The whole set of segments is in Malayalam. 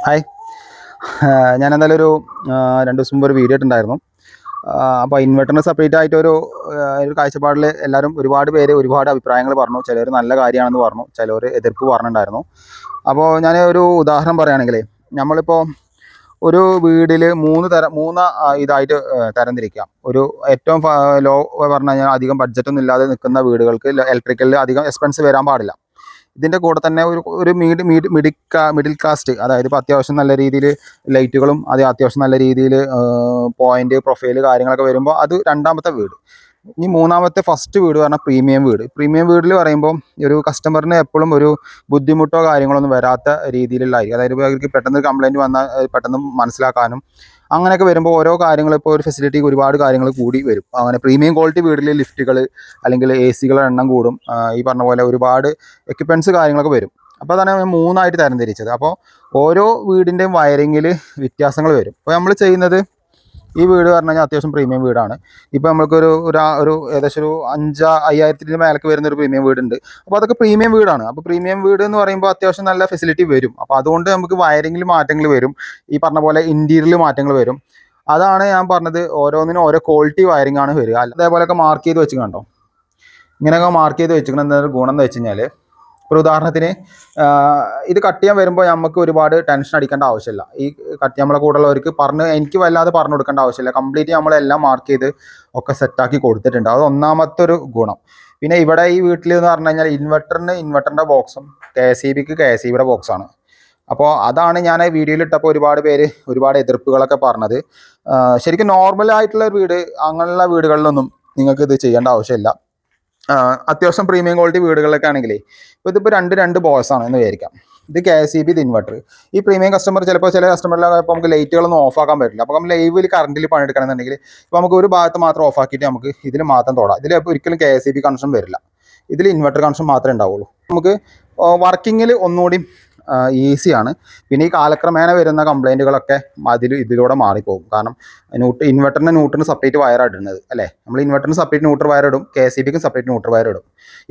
ഹായ്. ഞാൻ എന്തായാലും ഒരു 2 ദിവസം മുമ്പ് ഒരു വീഡിയോ ഇട്ടുണ്ടായിരുന്നു. അപ്പോൾ ഇൻവെർട്ടറിന് സെപ്പറേറ്റ് ആയിട്ടൊരു ഒരു കാഴ്ചപ്പാടിൽ എല്ലാവരും ഒരുപാട് പേര് ഒരുപാട് അഭിപ്രായങ്ങൾ പറഞ്ഞു. ചിലർ നല്ല കാര്യമാണെന്ന് പറഞ്ഞു, ചിലർ എതിർപ്പ് പറഞ്ഞിട്ടുണ്ടായിരുന്നു. അപ്പോൾ ഞാൻ ഒരു ഉദാഹരണം പറയുകയാണെങ്കിൽ, നമ്മളിപ്പോൾ ഒരു വീടിൽ മൂന്ന് ഇതായിട്ട് തരംതിരിക്കാം. ഒരു ഏറ്റവും ലോ പറഞ്ഞു കഴിഞ്ഞാൽ അധികം ബഡ്ജറ്റൊന്നും ഇല്ലാതെ നിൽക്കുന്ന വീടുകൾക്ക് ഇലക്ട്രിക്കലിൽ അധികം എക്സ്പെൻസ് വരാൻ പാടില്ല. ഇതിൻ്റെ കൂടെ തന്നെ ഒരു മിഡിൽ കാസ്റ്റ്, അതായത് ഇപ്പോൾ അത്യാവശ്യം നല്ല രീതിയിൽ ലൈറ്റുകളും അത്യാവശ്യം നല്ല രീതിയിൽ പോയിൻ്റ് പ്രൊഫൈല് കാര്യങ്ങളൊക്കെ വരുമ്പോൾ അത് രണ്ടാമത്തെ വീട്. ഇനി മൂന്നാമത്തെ ഫസ്റ്റ് വീട് പറഞ്ഞാൽ പ്രീമിയം വീടിൽ പറയുമ്പോൾ ഒരു കസ്റ്റമറിന് എപ്പോഴും ഒരു ബുദ്ധിമുട്ടോ കാര്യങ്ങളൊന്നും വരാത്ത രീതിയിലുള്ളതായിരിക്കും. അതായത് ഇപ്പോൾ അവർക്ക് പെട്ടെന്ന് കംപ്ലയിൻറ്റ് വന്നാൽ പെട്ടെന്ന് മനസ്സിലാക്കാനും അങ്ങനെയൊക്കെ വരുമ്പോൾ ഓരോ കാര്യങ്ങൾ, ഇപ്പോൾ ഒരു ഫെസിലിറ്റിക്ക് ഒരുപാട് കാര്യങ്ങൾ കൂടി വരും. അങ്ങനെ പ്രീമിയം ക്വാളിറ്റി വീട്ടിൽ ലിഫ്റ്റുകൾ അല്ലെങ്കിൽ എ സികളുടെ എണ്ണം കൂടും. ഈ പറഞ്ഞ പോലെ ഒരുപാട് എക്യുപ്മെൻറ്റ്സ് കാര്യങ്ങളൊക്കെ വരും. അപ്പോൾ അതാണ് ഞാൻ മൂന്നായിട്ട് തരംതിരിച്ചത്. അപ്പോൾ ഓരോ വീടിൻ്റെയും വയറിങ്ങിൽ വ്യത്യാസങ്ങൾ വരും. അപ്പോൾ നമ്മൾ ചെയ്യുന്നത്, ഈ വീട് പറഞ്ഞു കഴിഞ്ഞാൽ അത്യാവശ്യം പ്രീമിയം വീടാണ്. ഇപ്പോൾ നമുക്കൊരു ഏകദേശം ഒരു 5,000-5,000 മേലേക്ക് വരുന്നൊരു പ്രീമിയം വീടുണ്ട്. അപ്പോൾ അതൊക്കെ പ്രീമിയം വീടാണ്. അപ്പോൾ പ്രീമിയം വീട് എന്ന് പറയുമ്പോൾ അത്യാവശ്യം നല്ല ഫെസിലിറ്റി വരും. അപ്പോൾ അതുകൊണ്ട് നമുക്ക് വയറിങ്ങിൽ മാറ്റങ്ങൾ വരും, ഈ പറഞ്ഞ പോലെ ഇൻറ്റീരിയറിൽ മാറ്റങ്ങൾ വരും. അതാണ് ഞാൻ പറഞ്ഞത്, ഓരോന്നിനും ഓരോ ക്വാളിറ്റി വയറിംഗ് ആണ് വരിക. അതേപോലെയൊക്കെ മാർക്ക് ചെയ്ത് വെച്ച് കണ്ടോ, ഇങ്ങനെയൊക്കെ മാർക്ക് ചെയ്ത് വെച്ചിരിക്കണം. എന്തായാലും ഗുണം എന്ന് വെച്ച് കഴിഞ്ഞാൽ, ഒരു ഉദാഹരണത്തിന് ഇത് കട്ട് ചെയ്യാൻ വരുമ്പോൾ നമുക്ക് ഒരുപാട് ടെൻഷൻ അടിക്കേണ്ട ആവശ്യമില്ല. ഈ കട്ട് നമ്മളെ കൂടെ ഉള്ളവർക്ക് എനിക്ക് വല്ലാതെ പറഞ്ഞു കൊടുക്കേണ്ട ആവശ്യമില്ല. കംപ്ലീറ്റ് നമ്മളെല്ലാം മാർക്ക് ചെയ്ത് ഒക്കെ സെറ്റാക്കി കൊടുത്തിട്ടുണ്ട്. അത് ഒന്നാമത്തെ ഒരു ഗുണം. പിന്നെ ഇവിടെ ഈ വീട്ടിൽ എന്ന് പറഞ്ഞു കഴിഞ്ഞാൽ ഇൻവെർട്ടറിൻ്റെ ബോക്സും KSEBിയുടെ ബോക്സാണ്. അപ്പോൾ അതാണ് ഞാൻ വീഡിയോയിൽ ഇട്ടപ്പോൾ ഒരുപാട് എതിർപ്പുകളൊക്കെ പറഞ്ഞത്. ശരിക്കും നോർമലായിട്ടുള്ള വീട്, അങ്ങനെയുള്ള വീടുകളിലൊന്നും നിങ്ങൾക്ക് ഇത് ചെയ്യേണ്ട ആവശ്യമില്ല. അത്യാവശ്യം പ്രീമിയം ക്വാളിറ്റി വീടുകളിലൊക്കെ ആണെങ്കിലേ, ഇപ്പോൾ ഇതിപ്പോൾ രണ്ട് ബോക്സാണ് എന്ന് വിചാരിക്കാം. ഇത് KSEB, ഇത് ഇൻവെർട്ടർ. ഈ പ്രീമിയം കസ്റ്റമർ ചില കസ്റ്റമറിലൊക്കെ ഇപ്പോൾ നമുക്ക് ലൈറ്റുകളൊന്നും ഓഫാക്കാൻ പറ്റില്ല. അപ്പോൾ നമ്മൾ ലൈവിൽ കറണ്ടിൽ പണിയെടുക്കണമെന്നുണ്ടെങ്കിൽ ഇപ്പോൾ നമുക്ക് ഒരു ഭാഗത്ത് മാത്രം ഓഫാക്കിയിട്ട് നമുക്ക് ഇതിൽ മാത്രം തൊടാം. ഇതിൽ ഒരിക്കലും KSEB കണക്ഷൻ വരില്ല. ഇതിൽ ഇൻവെർട്ടർ കണക്ഷൻ മാത്രമേ ഉണ്ടാവുള്ളൂ. നമുക്ക് വർക്കിങ്ങിൽ ഒന്നുകൂടി ഈസിയാണ്. പിന്നെ ഈ കാലക്രമേണ വരുന്ന കംപ്ലയിൻറ്റുകളൊക്കെ ഇതിലൂടെ മാറിപ്പോകും. കാരണം ന്യൂട്രന് സെപ്പറേറ്റ് വയറാണ് ഇടുന്നത്, അല്ലേ? നമ്മൾ ഇൻവെർട്ടറിന് സെപ്പറേറ്റ് ന്യൂട്രൽ വയർ ഇടും, KSEBക്കും സെപ്പറേറ്റ് ന്യൂട്രൽ വയർ ഇടും.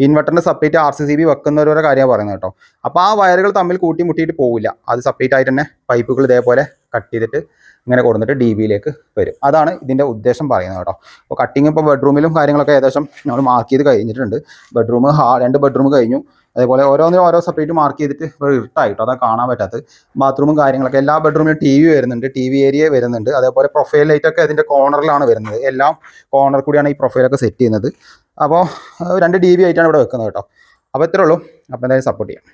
ഇൻവെർട്ടറിന് സെപ്പറേറ്റ് RCCB വെക്കുന്നവരുടെ കാര്യമാണ് പറയുന്നത് കേട്ടോ. അപ്പോൾ ആ വയറുകൾ തമ്മിൽ കൂട്ടിമുട്ടിയിട്ട് പോവില്ല. അത് സെപ്പറേറ്റ് ആയിട്ട് തന്നെ പൈപ്പുകൾ ഇതേപോലെ കട്ട് ചെയ്തിട്ട് ഇങ്ങനെ കൊടുത്തിട്ട് DBയിലേക്ക് വരും. അതാണ് ഇതിൻ്റെ ഉദ്ദേശം പറയുന്നത് കേട്ടോ. അപ്പോൾ കട്ടിങ് ഇപ്പോൾ ബെഡ്റൂമിലും കാര്യങ്ങളൊക്കെ ഏകദേശം നമ്മൾ മാർക്ക് ചെയ്ത് കഴിഞ്ഞിട്ടുണ്ട്. 2 ബെഡ്റൂം കഴിഞ്ഞു. അതേപോലെ ഓരോന്നിനും ഓരോ സെപ്പറേറ്റ് മാർക്ക് ചെയ്തിട്ട് ഇരുട്ടായിട്ടോ, അതാ കാണാൻ പറ്റാത്തത്. ബാത്റൂമും കാര്യങ്ങളൊക്കെ എല്ലാ ബെഡ്റൂമിലും TV വരുന്നുണ്ട്, TV ഏരിയ വരുന്നുണ്ട്. അതേപോലെ പ്രൊഫൈൽ ലൈറ്റൊക്കെ അതിൻ്റെ കോർണറിലാണ് വരുന്നത്. എല്ലാം കോർണർ കൂടിയാണ് ഈ പ്രൊഫൈലൊക്കെ സെറ്റ് ചെയ്യുന്നത്. അപ്പോൾ 2 DB ആയിട്ടാണ് ഇവിടെ വെക്കുന്നത് കേട്ടോ. അപ്പോൾ ഇത്രേ ഉള്ളൂ. അപ്പോൾ എന്തായാലും സപ്പോർട്ട് ചെയ്യാം.